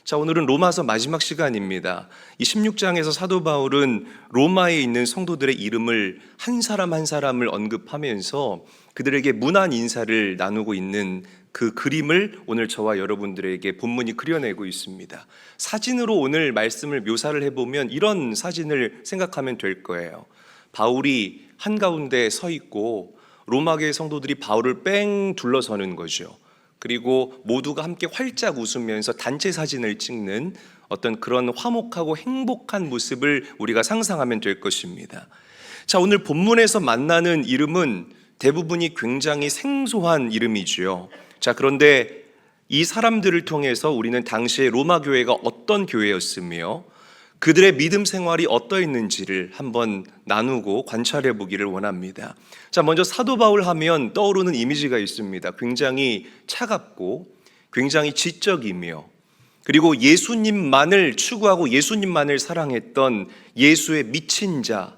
자, 오늘은 로마서 마지막 시간입니다. 이 16장에서 사도 바울은 로마에 있는 성도들의 이름을 한 사람 한 사람을 언급하면서 그들에게 문안 인사를 나누고 있는 그 그림을 오늘 저와 여러분들에게 본문이 그려내고 있습니다. 사진으로 오늘 말씀을 묘사를 해보면 이런 사진을 생각하면 될 거예요. 바울이 한가운데 서 있고 로마교회 성도들이 바울을 뺑 둘러서는 거죠. 그리고 모두가 함께 활짝 웃으면서 단체 사진을 찍는 어떤 그런 화목하고 행복한 모습을 우리가 상상하면 될 것입니다. 자, 오늘 본문에서 만나는 이름은 대부분이 굉장히 생소한 이름이죠. 자, 그런데 이 사람들을 통해서 우리는 당시에 로마 교회가 어떤 교회였으며 그들의 믿음 생활이 어떠했는지를 한번 나누고 관찰해 보기를 원합니다. 자, 먼저 사도 바울 하면 떠오르는 이미지가 있습니다. 굉장히 차갑고 굉장히 지적이며 그리고 예수님만을 추구하고 예수님만을 사랑했던 예수의 미친 자,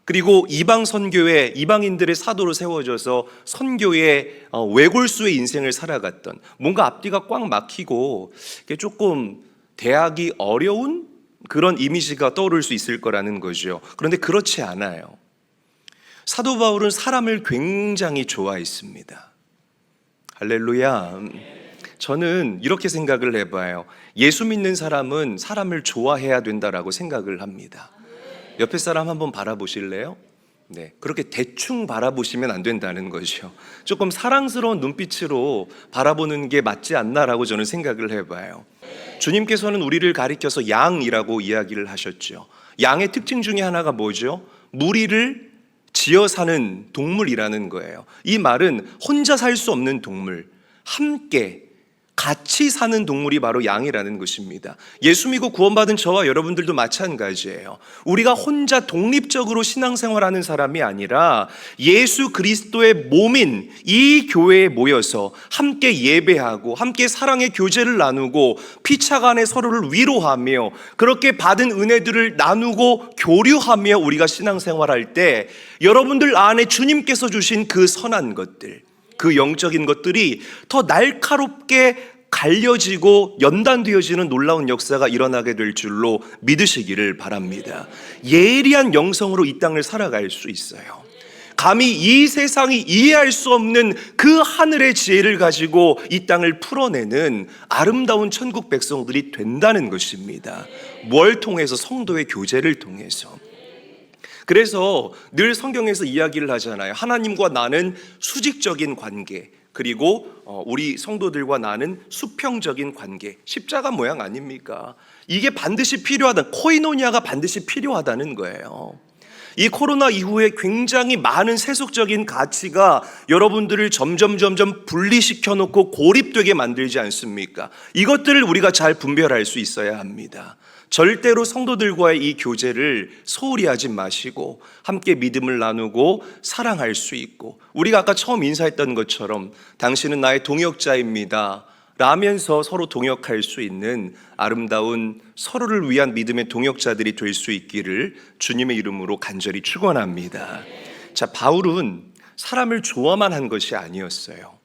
그리고 이방 선교회 이방인들의 사도로 세워져서 선교의 외골수의 인생을 살아갔던, 뭔가 앞뒤가 꽉 막히고 조금 대하기 어려운 그런 이미지가 떠오를 수 있을 거라는 거죠. 그런데 그렇지 않아요. 사도 바울은 사람을 굉장히 좋아했습니다. 할렐루야. 저는 이렇게 생각을 해봐요. 예수 믿는 사람은 사람을 좋아해야 된다라고 생각을 합니다. 옆에 사람 한번 바라보실래요? 네, 그렇게 대충 바라보시면 안 된다는 거죠. 조금 사랑스러운 눈빛으로 바라보는 게 맞지 않나라고 저는 생각을 해봐요. 주님께서는 우리를 가리켜서 양이라고 이야기를 하셨죠. 양의 특징 중에 하나가 뭐죠? 무리를 지어 사는 동물이라는 거예요. 이 말은 혼자 살 수 없는 동물, 함께 같이 사는 동물이 바로 양이라는 것입니다. 예수 믿고 구원받은 저와 여러분들도 마찬가지예요. 우리가 혼자 독립적으로 신앙생활하는 사람이 아니라 예수 그리스도의 몸인 이 교회에 모여서 함께 예배하고 함께 사랑의 교제를 나누고 피차간에 서로를 위로하며 그렇게 받은 은혜들을 나누고 교류하며 우리가 신앙생활할 때 여러분들 안에 주님께서 주신 그 선한 것들, 그 영적인 것들이 더 날카롭게 갈려지고 연단되어지는 놀라운 역사가 일어나게 될 줄로 믿으시기를 바랍니다. 예리한 영성으로 이 땅을 살아갈 수 있어요. 감히 이 세상이 이해할 수 없는 그 하늘의 지혜를 가지고 이 땅을 풀어내는 아름다운 천국 백성들이 된다는 것입니다. 뭘 통해서? 성도의 교제를 통해서. 그래서 늘 성경에서 이야기를 하잖아요. 하나님과 나는 수직적인 관계, 그리고 우리 성도들과 나는 수평적인 관계. 십자가 모양 아닙니까? 이게 반드시 필요하다. 코이노니아가 반드시 필요하다는 거예요. 이 코로나 이후에 굉장히 많은 세속적인 가치가 여러분들을 점점 분리시켜 놓고 고립되게 만들지 않습니까? 이것들을 우리가 잘 분별할 수 있어야 합니다. 절대로 성도들과의 이 교제를 소홀히 하지 마시고 함께 믿음을 나누고 사랑할 수 있고, 우리가 아까 처음 인사했던 것처럼 당신은 나의 동역자입니다 라면서 서로 동역할 수 있는 아름다운 서로를 위한 믿음의 동역자들이 될 수 있기를 주님의 이름으로 간절히 축원합니다. 자, 바울은 사람을 좋아만 한 것이 아니었어요.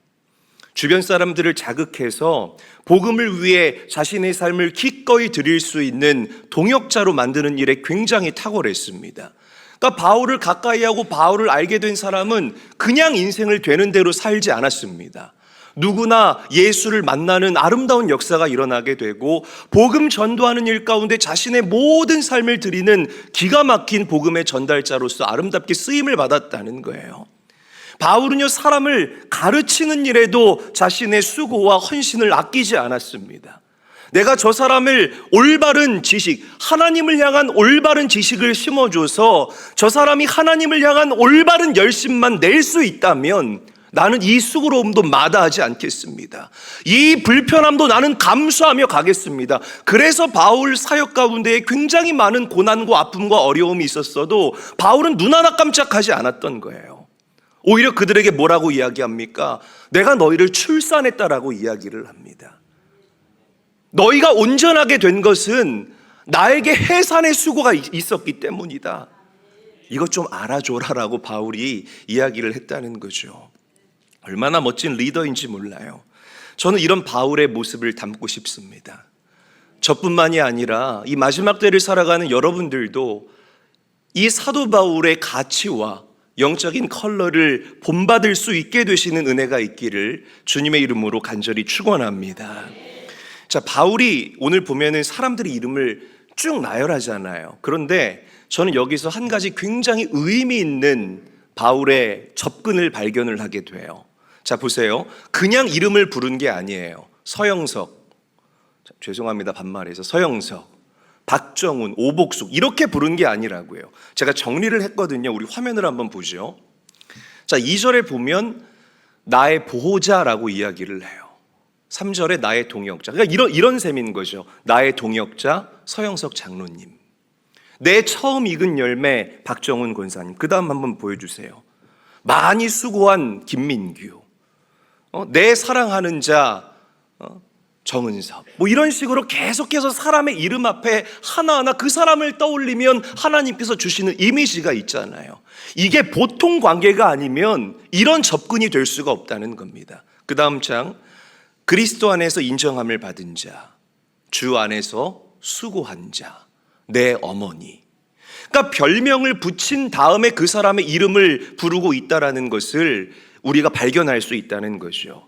주변 사람들을 자극해서 복음을 위해 자신의 삶을 기꺼이 드릴 수 있는 동역자로 만드는 일에 굉장히 탁월했습니다. 그러니까 바울을 가까이 하고 바울을 알게 된 사람은 그냥 인생을 되는 대로 살지 않았습니다. 누구나 예수를 만나는 아름다운 역사가 일어나게 되고 복음 전도하는 일 가운데 자신의 모든 삶을 드리는 기가 막힌 복음의 전달자로서 아름답게 쓰임을 받았다는 거예요. 바울은요, 사람을 가르치는 일에도 자신의 수고와 헌신을 아끼지 않았습니다. 내가 저 사람을 올바른 지식, 하나님을 향한 올바른 지식을 심어줘서 저 사람이 하나님을 향한 올바른 열심만 낼 수 있다면 나는 이 수고로움도 마다하지 않겠습니다. 이 불편함도 나는 감수하며 가겠습니다. 그래서 바울 사역 가운데 굉장히 많은 고난과 아픔과 어려움이 있었어도 바울은 눈 하나 깜짝하지 않았던 거예요. 오히려 그들에게 뭐라고 이야기합니까? 내가 너희를 출산했다라고 이야기를 합니다. 너희가 온전하게 된 것은 나에게 해산의 수고가 있었기 때문이다. 이것 좀 알아줘라라고 바울이 이야기를 했다는 거죠. 얼마나 멋진 리더인지 몰라요. 저는 이런 바울의 모습을 담고 싶습니다. 저뿐만이 아니라 이 마지막 때를 살아가는 여러분들도 이 사도 바울의 가치와 영적인 컬러를 본받을 수 있게 되시는 은혜가 있기를 주님의 이름으로 간절히 축원합니다. 자, 바울이 오늘 보면은 사람들의 이름을 쭉 나열하잖아요. 그런데 저는 여기서 한 가지 굉장히 의미 있는 바울의 접근을 발견을 하게 돼요. 자, 보세요. 그냥 이름을 부른 게 아니에요. 서영석, 죄송합니다, 반말해서 서영석, 박정훈, 오복숙 이렇게 부른 게 아니라고요. 제가 정리를 했거든요. 우리 화면을 한번 보죠. 자, 2절에 보면 나의 보호자라고 이야기를 해요. 3절에 나의 동역자. 그러니까 이런 셈인 거죠. 나의 동역자 서영석 장로님, 내 처음 익은 열매 박정훈 권사님. 그 다음 한번 보여주세요. 많이 수고한 김민규, 내 사랑하는 자 정은섭. 뭐 이런 식으로 계속해서 사람의 이름 앞에 하나하나 그 사람을 떠올리면 하나님께서 주시는 이미지가 있잖아요. 이게 보통 관계가 아니면 이런 접근이 될 수가 없다는 겁니다. 그 다음 장, 그리스도 안에서 인정함을 받은 자, 주 안에서 수고한 자, 내 어머니. 그러니까 별명을 붙인 다음에 그 사람의 이름을 부르고 있다는 것을 우리가 발견할 수 있다는 거죠.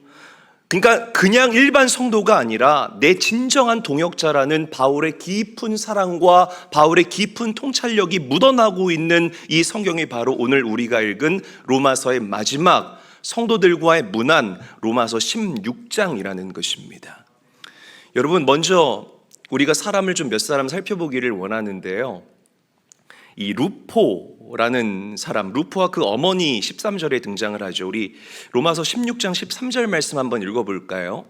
그러니까 그냥 일반 성도가 아니라 내 진정한 동역자라는 바울의 깊은 사랑과 바울의 깊은 통찰력이 묻어나고 있는 이 성경이 바로 오늘 우리가 읽은 로마서의 마지막 성도들과의 문안 로마서 16장이라는 것입니다. 여러분, 먼저 우리가 사람을 좀 몇 사람 살펴보기를 원하는데요. 이 루포라는 사람, 루포와 그 어머니 13절에 등장을 하죠. 우리 로마서 16장 13절 말씀 한번 읽어볼까요?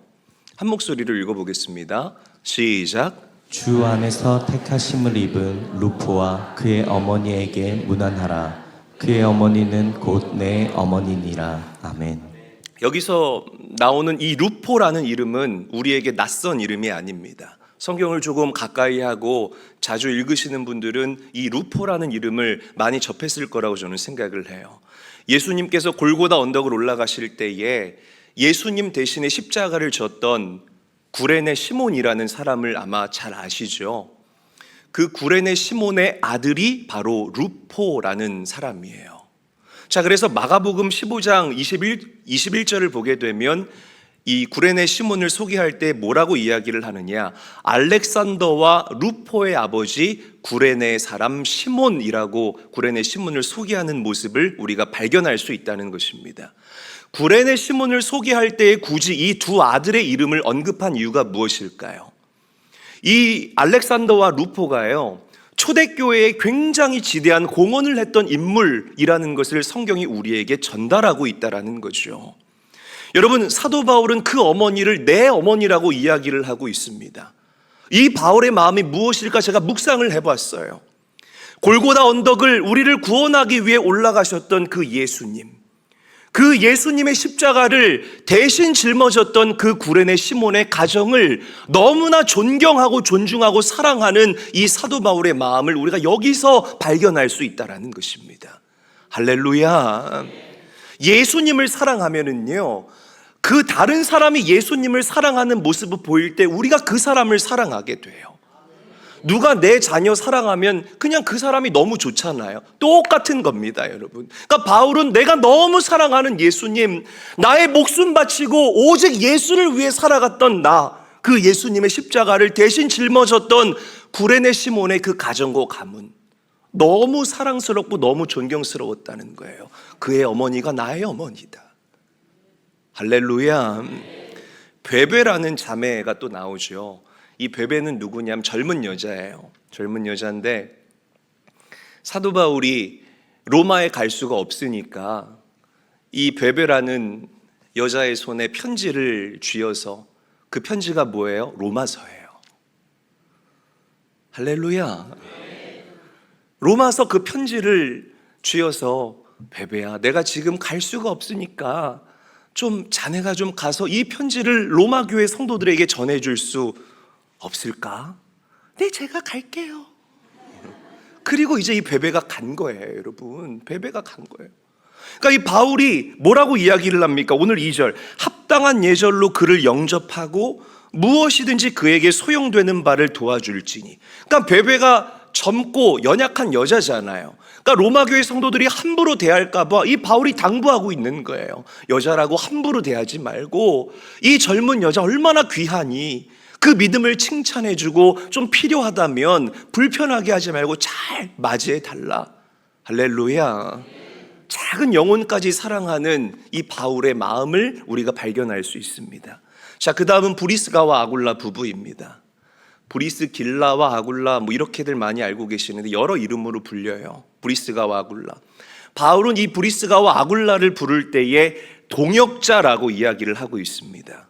한 목소리로 읽어보겠습니다. 시작. 주 안에서 택하심을 입은 루포와 그의 어머니에게 문안하라. 그의 어머니는 곧 내 어머니니라. 아멘. 여기서 나오는 이 루포라는 이름은 우리에게 낯선 이름이 아닙니다. 성경을 조금 가까이 하고 자주 읽으시는 분들은 이 루포라는 이름을 많이 접했을 거라고 저는 생각을 해요. 예수님께서 골고다 언덕을 올라가실 때에 예수님 대신에 십자가를 졌던 구레네 시몬이라는 사람을 아마 잘 아시죠? 그 구레네 시몬의 아들이 바로 루포라는 사람이에요. 자, 그래서 마가복음 15장 21절을 보게 되면 이 구레네 시몬을 소개할 때 뭐라고 이야기를 하느냐? 알렉산더와 루포의 아버지 구레네 사람 시몬이라고 구레네 시몬을 소개하는 모습을 우리가 발견할 수 있다는 것입니다. 구레네 시몬을 소개할 때 굳이 이 두 아들의 이름을 언급한 이유가 무엇일까요? 이 알렉산더와 루포가요, 초대교회에 굉장히 지대한 공헌을 했던 인물이라는 것을 성경이 우리에게 전달하고 있다는 거죠. 여러분, 사도 바울은 그 어머니를 내 어머니라고 이야기를 하고 있습니다. 이 바울의 마음이 무엇일까 제가 묵상을 해봤어요. 골고다 언덕을 우리를 구원하기 위해 올라가셨던 그 예수님, 그 예수님의 십자가를 대신 짊어졌던 그 구레네 시몬의 가정을 너무나 존경하고 존중하고 사랑하는 이 사도 바울의 마음을 우리가 여기서 발견할 수 있다는 것입니다. 할렐루야. 예수님을 사랑하면은요, 그 다른 사람이 예수님을 사랑하는 모습을 보일 때 우리가 그 사람을 사랑하게 돼요. 누가 내 자녀 사랑하면 그냥 그 사람이 너무 좋잖아요. 똑같은 겁니다, 여러분. 그러니까 바울은 내가 너무 사랑하는 예수님, 나의 목숨 바치고 오직 예수를 위해 살아갔던 나, 그 예수님의 십자가를 대신 짊어졌던 구레네 시몬의 그 가정과 가문, 너무 사랑스럽고 너무 존경스러웠다는 거예요. 그의 어머니가 나의 어머니다. 할렐루야. 베베라는 자매가 또 나오죠. 이 베베는 누구냐면 젊은 여자예요. 젊은 여자인데 사도 바울이 로마에 갈 수가 없으니까 이 베베라는 여자의 손에 편지를 쥐어서, 그 편지가 뭐예요? 로마서예요. 할렐루야. 로마서 그 편지를 쥐어서, 베베야, 내가 지금 갈 수가 없으니까 좀 자네가 좀 가서 이 편지를 로마 교회 성도들에게 전해줄 수 없을까? 네, 제가 갈게요. 그리고 이제 이 베베가 간 거예요, 여러분. 베베가 간 거예요. 그러니까 이 바울이 뭐라고 이야기를 합니까? 오늘 2절, 합당한 예절로 그를 영접하고 무엇이든지 그에게 소용되는 바를 도와줄지니. 그러니까 베베가 젊고 연약한 여자잖아요. 그러니까 로마 교회 성도들이 함부로 대할까 봐 이 바울이 당부하고 있는 거예요. 여자라고 함부로 대하지 말고 이 젊은 여자 얼마나 귀하니 그 믿음을 칭찬해주고 좀 필요하다면 불편하게 하지 말고 잘 맞이해 달라. 할렐루야. 작은 영혼까지 사랑하는 이 바울의 마음을 우리가 발견할 수 있습니다. 자, 그 다음은 브리스가와 아굴라 부부입니다. 브리스길라와 아굴라 뭐 이렇게들 많이 알고 계시는데 여러 이름으로 불려요. 브리스가와 아굴라. 바울은 이 브리스가와 아굴라를 부를 때에 동역자라고 이야기를 하고 있습니다.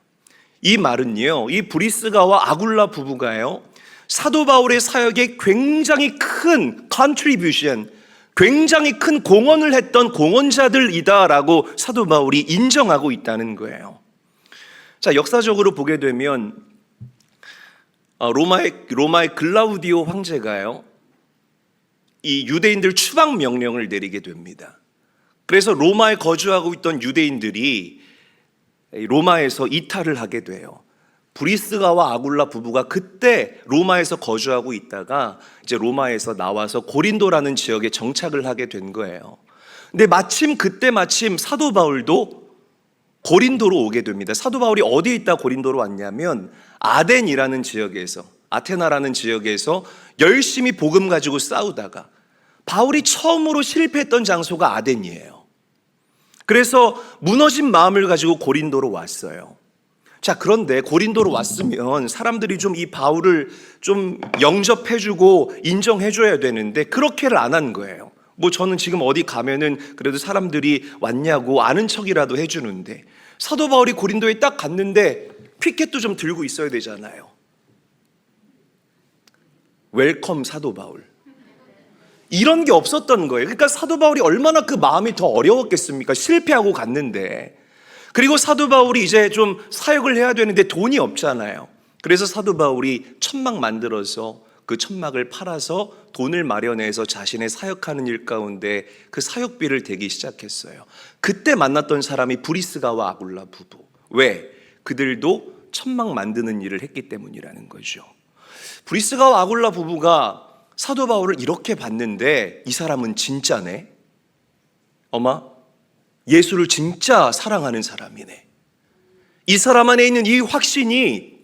이 말은요, 이 브리스가와 아굴라 부부가요, 사도 바울의 사역에 굉장히 큰 contribution, 굉장히 큰 공헌을 했던 공헌자들이다라고 사도 바울이 인정하고 있다는 거예요. 자, 역사적으로 보게 되면 로마의 글라우디오 황제가요, 이 유대인들 추방 명령을 내리게 됩니다. 그래서 로마에 거주하고 있던 유대인들이 로마에서 이탈을 하게 돼요. 브리스가와 아굴라 부부가 그때 로마에서 거주하고 있다가 이제 로마에서 나와서 고린도라는 지역에 정착을 하게 된 거예요. 근데 마침 사도 바울도 고린도로 오게 됩니다. 사도 바울이 어디에 있다 고린도로 왔냐면 아덴이라는 지역에서, 아테나라는 지역에서 열심히 복음 가지고 싸우다가 바울이 처음으로 실패했던 장소가 아덴이에요. 그래서 무너진 마음을 가지고 고린도로 왔어요. 자, 그런데 고린도로 왔으면 사람들이 좀 이 바울을 좀 영접해주고 인정해줘야 되는데 그렇게를 안 한 거예요. 뭐 저는 지금 어디 가면은 그래도 사람들이 왔냐고 아는 척이라도 해주는데, 사도 바울이 고린도에 딱 갔는데 피켓도 좀 들고 있어야 되잖아요. 웰컴 사도 바울. 이런 게 없었던 거예요. 그러니까 사도 바울이 얼마나 그 마음이 더 어려웠겠습니까? 실패하고 갔는데. 그리고 사도 바울이 이제 좀 사역을 해야 되는데 돈이 없잖아요. 그래서 사도 바울이 천막 만들어서 그 천막을 팔아서 돈을 마련해서 자신의 사역하는 일 가운데 그 사역비를 대기 시작했어요. 그때 만났던 사람이 브리스가와 아굴라 부부. 왜? 그들도 천막 만드는 일을 했기 때문이라는 거죠. 브리스가와 아굴라 부부가 사도 바울을 이렇게 봤는데 이 사람은 진짜네. 어마, 예수를 진짜 사랑하는 사람이네. 이 사람 안에 있는 이 확신이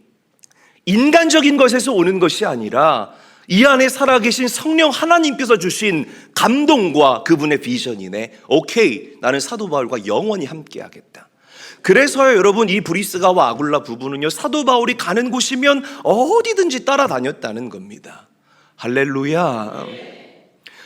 인간적인 것에서 오는 것이 아니라 이 안에 살아계신 성령 하나님께서 주신 감동과 그분의 비전이네. 오케이, 나는 사도 바울과 영원히 함께하겠다. 그래서요, 여러분, 이 브리스가와 아굴라 부부는요, 사도 바울이 가는 곳이면 어디든지 따라다녔다는 겁니다. 할렐루야.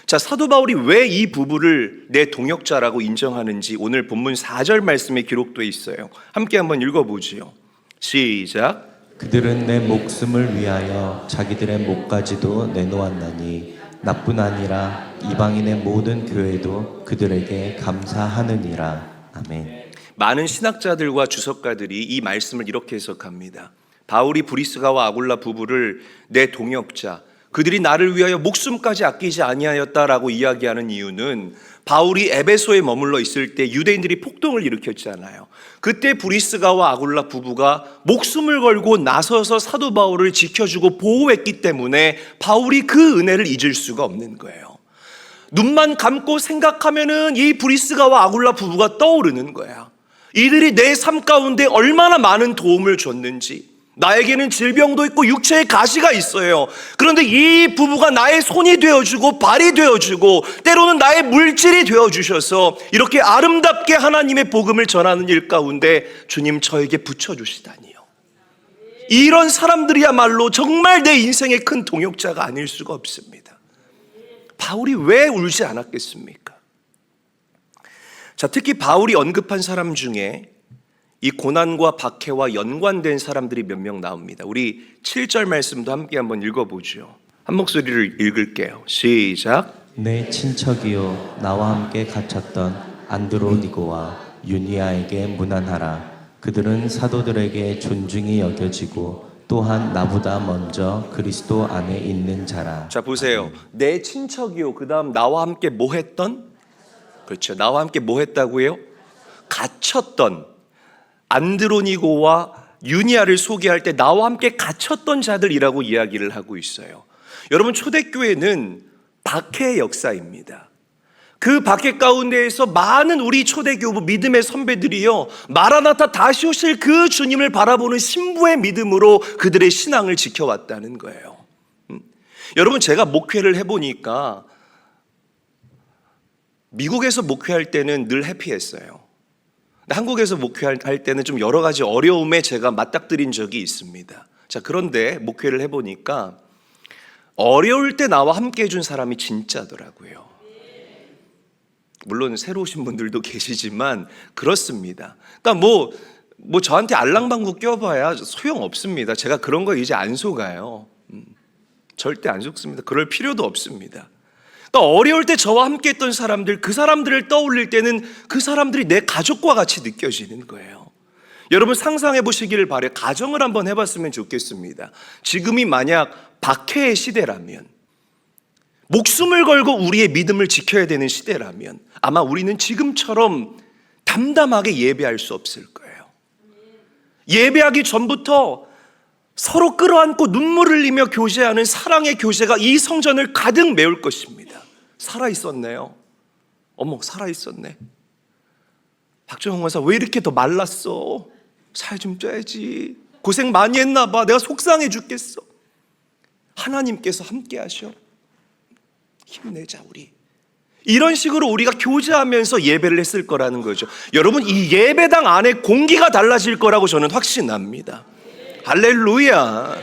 자, 사도 바울이 왜 이 부부를 내 동역자라고 인정하는지 오늘 본문 4절 말씀에 기록되어 있어요. 함께 한번 읽어보지요. 시작. 그들은 내 목숨을 위하여 자기들의 목까지도 내놓았나니 나뿐 아니라 이방인의 모든 교회도 그들에게 감사하느니라. 아멘. 많은 신학자들과 주석가들이 이 말씀을 이렇게 해석합니다. 바울이 브리스가와 아굴라 부부를 내 동역자, 그들이 나를 위하여 목숨까지 아끼지 아니하였다라고 이야기하는 이유는 바울이 에베소에 머물러 있을 때 유대인들이 폭동을 일으켰잖아요. 그때 브리스가와 아굴라 부부가 목숨을 걸고 나서서 사도 바울을 지켜주고 보호했기 때문에 바울이 그 은혜를 잊을 수가 없는 거예요. 눈만 감고 생각하면은 이 브리스가와 아굴라 부부가 떠오르는 거야. 이들이 내 삶 가운데 얼마나 많은 도움을 줬는지. 나에게는 질병도 있고 육체에 가시가 있어요. 그런데 이 부부가 나의 손이 되어주고 발이 되어주고 때로는 나의 물질이 되어주셔서 이렇게 아름답게 하나님의 복음을 전하는 일 가운데 주님 저에게 붙여주시다니요. 이런 사람들이야말로 정말 내 인생의 큰 동역자가 아닐 수가 없습니다. 바울이 왜 울지 않았겠습니까? 자, 특히 바울이 언급한 사람 중에 이 고난과 박해와 연관된 사람들이 몇 명 나옵니다. 우리 7절 말씀도 함께 한번 읽어보죠. 한 목소리를 읽을게요. 시작. 내 친척이요 나와 함께 갇혔던 안드로니고와 유니아에게 문안하라. 그들은 사도들에게 존중이 여겨지고 또한 나보다 먼저 그리스도 안에 있는 자라. 자, 보세요. 내 친척이요, 그 다음 나와 함께 뭐 했던? 그렇죠. 나와 함께 뭐 했다고요? 갇혔던 안드로니고와 유니아를 소개할 때 나와 함께 갇혔던 자들이라고 이야기를 하고 있어요. 여러분, 초대교회는 박해의 역사입니다. 그 박해 가운데에서 많은 우리 초대교부 믿음의 선배들이요, 마라나타 다시 오실 그 주님을 바라보는 신부의 믿음으로 그들의 신앙을 지켜왔다는 거예요. 여러분, 제가 목회를 해보니까 미국에서 목회할 때는 늘 해피했어요. 한국에서 목회할 때는 좀 여러 가지 어려움에 제가 맞닥뜨린 적이 있습니다. 자, 그런데 목회를 해보니까 어려울 때 나와 함께 해준 사람이 진짜더라고요. 물론 새로 오신 분들도 계시지만 그렇습니다. 그러니까 뭐 저한테 알랑방구 껴봐야 소용없습니다. 제가 그런 거 이제 안 속아요. 절대 안 속습니다. 그럴 필요도 없습니다. 그러니까 어려울 때 저와 함께 했던 사람들, 그 사람들을 떠올릴 때는 그 사람들이 내 가족과 같이 느껴지는 거예요. 여러분, 상상해 보시기를 바라요. 가정을 한번 해봤으면 좋겠습니다. 지금이 만약 박해의 시대라면, 목숨을 걸고 우리의 믿음을 지켜야 되는 시대라면 아마 우리는 지금처럼 담담하게 예배할 수 없을 거예요. 예배하기 전부터 서로 끌어안고 눈물 흘리며 교제하는 사랑의 교제가 이 성전을 가득 메울 것입니다. 살아있었네요. 어머, 살아있었네. 박정홍 원사 왜 이렇게 더 말랐어? 살 좀 쪄야지. 고생 많이 했나 봐. 내가 속상해 죽겠어. 하나님께서 함께 하셔. 힘내자 우리. 이런 식으로 우리가 교제하면서 예배를 했을 거라는 거죠. 여러분, 이 예배당 안에 공기가 달라질 거라고 저는 확신합니다. 할렐루야.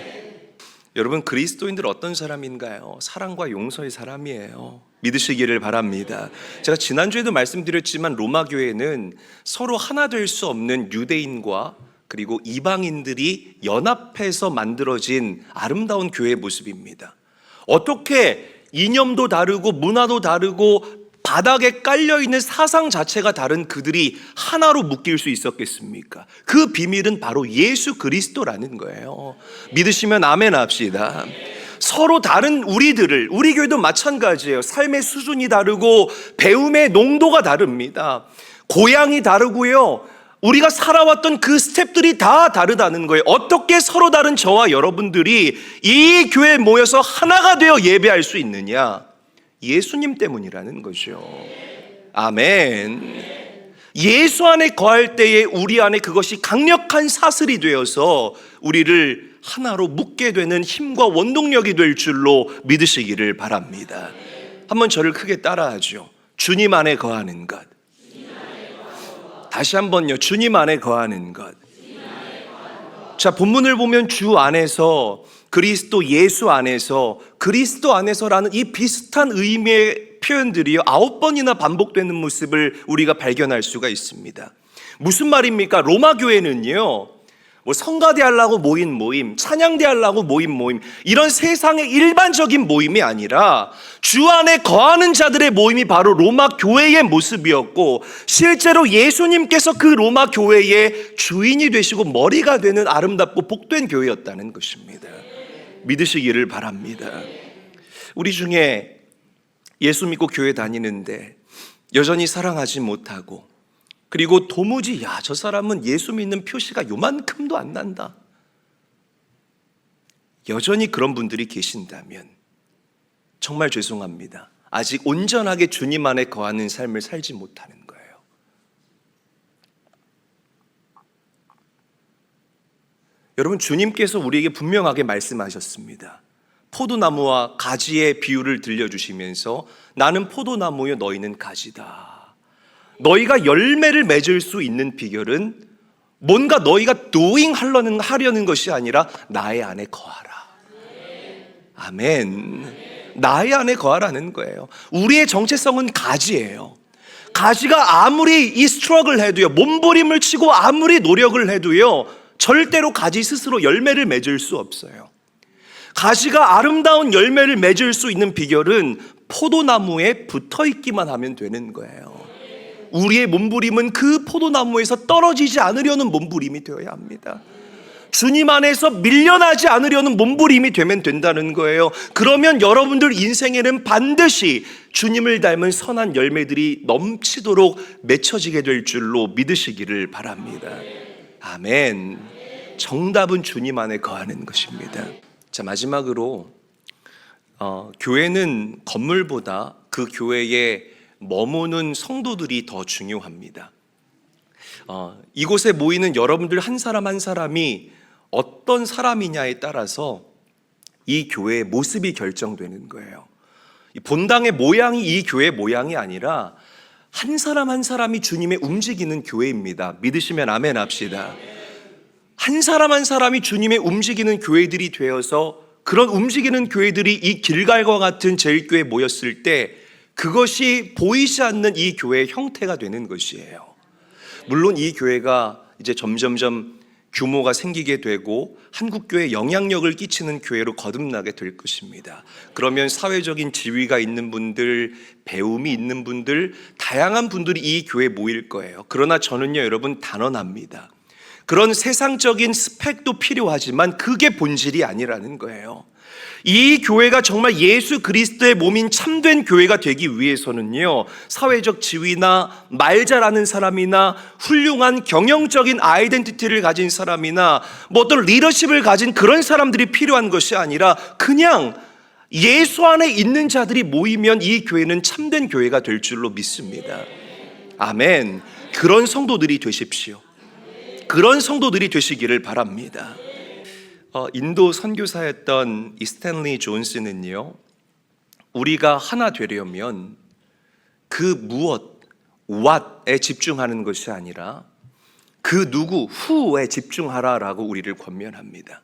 여러분, 그리스도인들 어떤 사람인가요? 사랑과 용서의 사람이에요. 믿으시기를 바랍니다. 제가 지난주에도 말씀드렸지만 로마 교회는 서로 하나 될 수 없는 유대인과 그리고 이방인들이 연합해서 만들어진 아름다운 교회의 모습입니다. 어떻게 이념도 다르고 문화도 다르고 바닥에 깔려있는 사상 자체가 다른 그들이 하나로 묶일 수 있었겠습니까? 그 비밀은 바로 예수 그리스도라는 거예요. 믿으시면 아멘 합시다. 서로 다른 우리 교회도 마찬가지예요. 삶의 수준이 다르고 배움의 농도가 다릅니다. 고향이 다르고요, 우리가 살아왔던 그 스텝들이 다 다르다는 거예요. 어떻게 서로 다른 저와 여러분들이 이 교회에 모여서 하나가 되어 예배할 수 있느냐? 예수님 때문이라는 거죠. 아멘. 예수 안에 거할 때에 우리 안에 그것이 강력한 사슬이 되어서 우리를 하나로 묶게 되는 힘과 원동력이 될 줄로 믿으시기를 바랍니다. 한번 저를 크게 따라하죠. 주님 안에 거하는 것. 다시 한번요. 주님 안에 거하는 것. 자, 본문을 보면 주 안에서, 그리스도 예수 안에서, 그리스도 안에서라는 이 비슷한 의미의 표현들이 9번이나 반복되는 모습을 우리가 발견할 수가 있습니다. 무슨 말입니까? 로마 교회는요, 뭐 성가대 하려고 모인 모임, 찬양대 하려고 모인 모임, 이런 세상의 일반적인 모임이 아니라 주 안에 거하는 자들의 모임이 바로 로마 교회의 모습이었고, 실제로 예수님께서 그 로마 교회의 주인이 되시고 머리가 되는 아름답고 복된 교회였다는 것입니다. 믿으시기를 바랍니다. 우리 중에 예수 믿고 교회 다니는데 여전히 사랑하지 못하고, 그리고 도무지 저 사람은 예수 믿는 표시가 요만큼도 안 난다, 여전히 그런 분들이 계신다면 정말 죄송합니다. 아직 온전하게 주님 안에 거하는 삶을 살지 못하는 거예요. 여러분, 주님께서 우리에게 분명하게 말씀하셨습니다. 포도나무와 가지의 비유를 들려주시면서 나는 포도나무요 너희는 가지다. 너희가 열매를 맺을 수 있는 비결은 뭔가 너희가 doing 하려는 것이 아니라 나의 안에 거하라. 아멘. 나의 안에 거하라는 거예요. 우리의 정체성은 가지예요. 가지가 아무리 이 스트러글 해도요, 몸부림을 치고 아무리 노력을 해도요, 절대로 가지 스스로 열매를 맺을 수 없어요. 가지가 아름다운 열매를 맺을 수 있는 비결은 포도나무에 붙어 있기만 하면 되는 거예요. 우리의 몸부림은 그 포도나무에서 떨어지지 않으려는 몸부림이 되어야 합니다. 주님 안에서 밀려나지 않으려는 몸부림이 되면 된다는 거예요. 그러면 여러분들 인생에는 반드시 주님을 닮은 선한 열매들이 넘치도록 맺혀지게 될 줄로 믿으시기를 바랍니다. 아멘. 정답은 주님 안에 거하는 것입니다. 자, 마지막으로 교회는 건물보다 그 교회에 머무는 성도들이 더 중요합니다. 이곳에 모이는 여러분들 한 사람 한 사람이 어떤 사람이냐에 따라서 이 교회의 모습이 결정되는 거예요. 본당의 모양이 이 교회의 모양이 아니라 한 사람 한 사람이 주님의 움직이는 교회입니다. 믿으시면 아멘 합시다. 한 사람 한 사람이 주님의 움직이는 교회들이 되어서 그런 움직이는 교회들이 이 길갈과 같은 제일교회에 모였을 때 그것이 보이지 않는 이 교회의 형태가 되는 것이에요. 물론 이 교회가 이제 점점점 규모가 생기게 되고 한국교회에 영향력을 끼치는 교회로 거듭나게 될 것입니다. 그러면 사회적인 지위가 있는 분들, 배움이 있는 분들, 다양한 분들이 이 교회에 모일 거예요. 그러나 저는요, 여러분, 단언합니다. 그런 세상적인 스펙도 필요하지만 그게 본질이 아니라는 거예요. 이 교회가 정말 예수 그리스도의 몸인 참된 교회가 되기 위해서는요, 사회적 지위나 말 잘하는 사람이나 훌륭한 경영적인 아이덴티티를 가진 사람이나 뭐 어떤 리더십을 가진 그런 사람들이 필요한 것이 아니라 그냥 예수 안에 있는 자들이 모이면 이 교회는 참된 교회가 될 줄로 믿습니다. 아멘. 그런 성도들이 되십시오. 그런 성도들이 되시기를 바랍니다. 인도 선교사였던 이 스탠리 존스는요, 우리가 하나 되려면 그 무엇, what에 집중하는 것이 아니라 그 누구, who에 집중하라라고 우리를 권면합니다.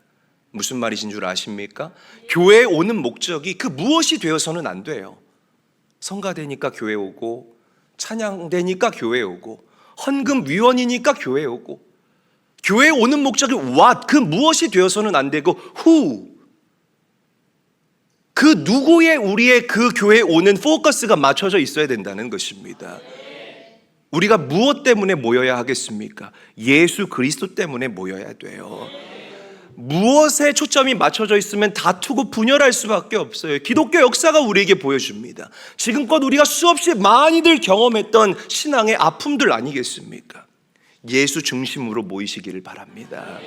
무슨 말이신 줄 아십니까? 교회에 오는 목적이 그 무엇이 되어서는 안 돼요. 성가되니까 교회 오고, 찬양되니까 교회 오고, 헌금 위원이니까 교회 오고, 교회에 오는 목적이 what, 그 무엇이 되어서는 안 되고 who, 그 누구에 우리의 그 교회에 오는 포커스가 맞춰져 있어야 된다는 것입니다. 우리가 무엇 때문에 모여야 하겠습니까? 예수 그리스도 때문에 모여야 돼요. 무엇에 초점이 맞춰져 있으면 다투고 분열할 수밖에 없어요. 기독교 역사가 우리에게 보여줍니다. 지금껏 우리가 수없이 많이들 경험했던 신앙의 아픔들 아니겠습니까? 예수 중심으로 모이시기를 바랍니다.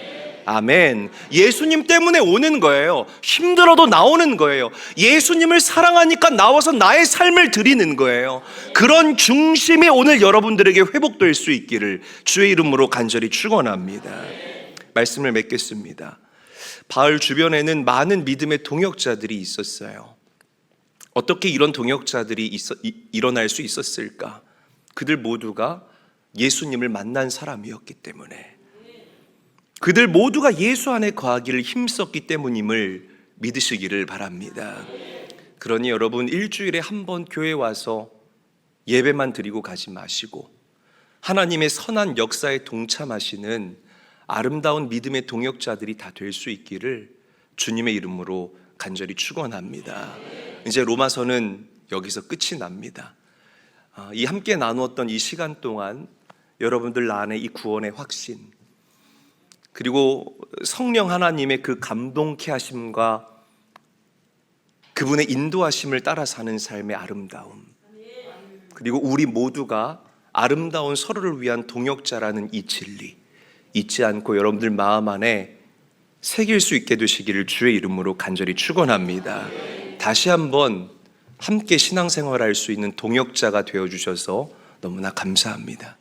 아멘. 예수님 때문에 오는 거예요. 힘들어도 나오는 거예요. 예수님을 사랑하니까 나와서 나의 삶을 드리는 거예요. 그런 중심이 오늘 여러분들에게 회복될 수 있기를 주의 이름으로 간절히 축원합니다. 말씀을 맺겠습니다. 바울 주변에는 많은 믿음의 동역자들이 있었어요. 어떻게 이런 동역자들이 일어날 수 있었을까? 그들 모두가 예수님을 만난 사람이었기 때문에, 그들 모두가 예수 안에 거하기를 힘썼기 때문임을 믿으시기를 바랍니다. 그러니 여러분, 일주일에 한 번 교회 와서 예배만 드리고 가지 마시고 하나님의 선한 역사에 동참하시는 아름다운 믿음의 동역자들이 다 될 수 있기를 주님의 이름으로 간절히 축원합니다. 이제 로마서는 여기서 끝이 납니다. 이 함께 나누었던 이 시간 동안 여러분들 안에 이 구원의 확신, 그리고 성령 하나님의 그 감동케 하심과 그분의 인도하심을 따라 사는 삶의 아름다움, 그리고 우리 모두가 아름다운 서로를 위한 동역자라는 이 진리 잊지 않고 여러분들 마음 안에 새길 수 있게 되시기를 주의 이름으로 간절히 축원합니다. 다시 한번 함께 신앙생활할 수 있는 동역자가 되어주셔서 너무나 감사합니다.